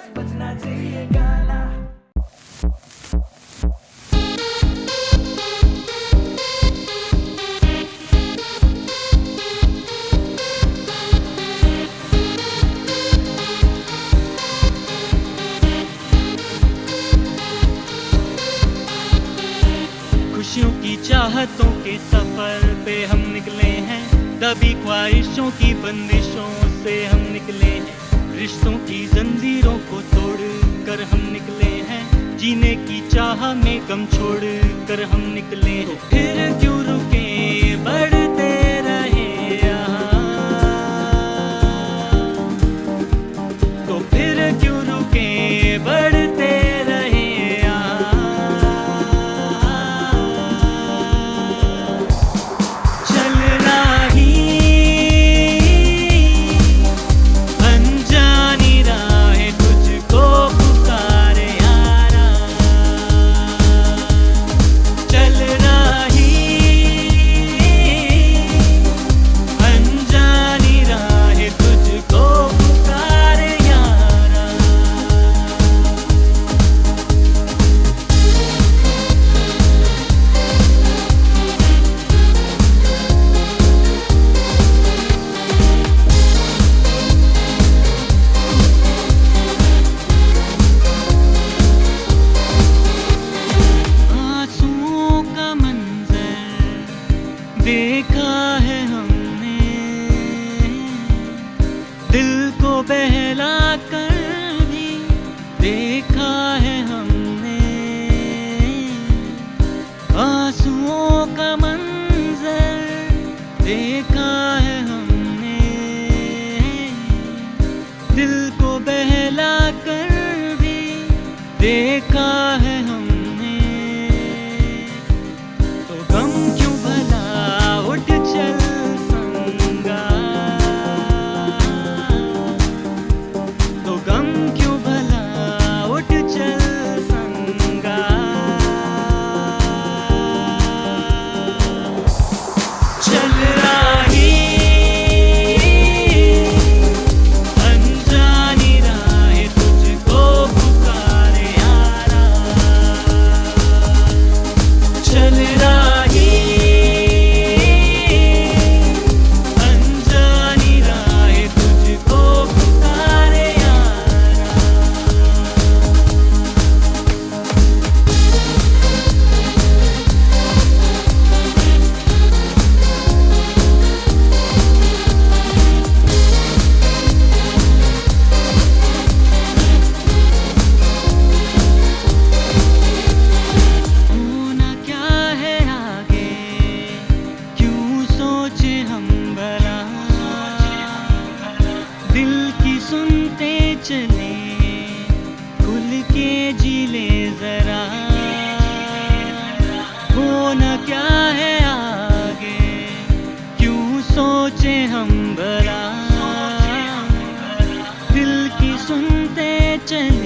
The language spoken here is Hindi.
बस बजना चाहिए गाना। खुशियों की चाहतों के सफर पे हम निकले हैं, दबी ख्वाहिशों की बंदिशों से हम निकले हैं, रिश्तों की जंजीरों को तोड़ कर हम निकले हैं, जीने की चाह में गम छोड़ कर हम निकले हैं। तो फिर क्यों रुके बढ़ते रहे यहाँ, तो फिर क्यों रुके बढ़ते रहे यहाँ। चल रही अनजानी राहें तुझको पुकारे यारा, चल रही अनजानी राहें तुझको पुकारे यारा। आंसुओं का मंजर देखा है हमने, दिल को बहला कर भी देखा है हमने। आंसुओं का मंजर देखा है हमने, दिल को बहला कर भी देखा है हमने। तो गम क्यों भला उठ चल संगा, तो गम क्यों भला उठ चल संगा। चल रही अनजानी राहें तुझको पुकारे यारा, चल रही अनजानी राहें तुझको पुकारे यारा। होना क्या है आगे, क्यों सोचे हम भला, दिल की सुनते चले खुल के जी ले जरा। होना क्या है आगे, क्यों सोचे हम भला, दिल की सुनते चले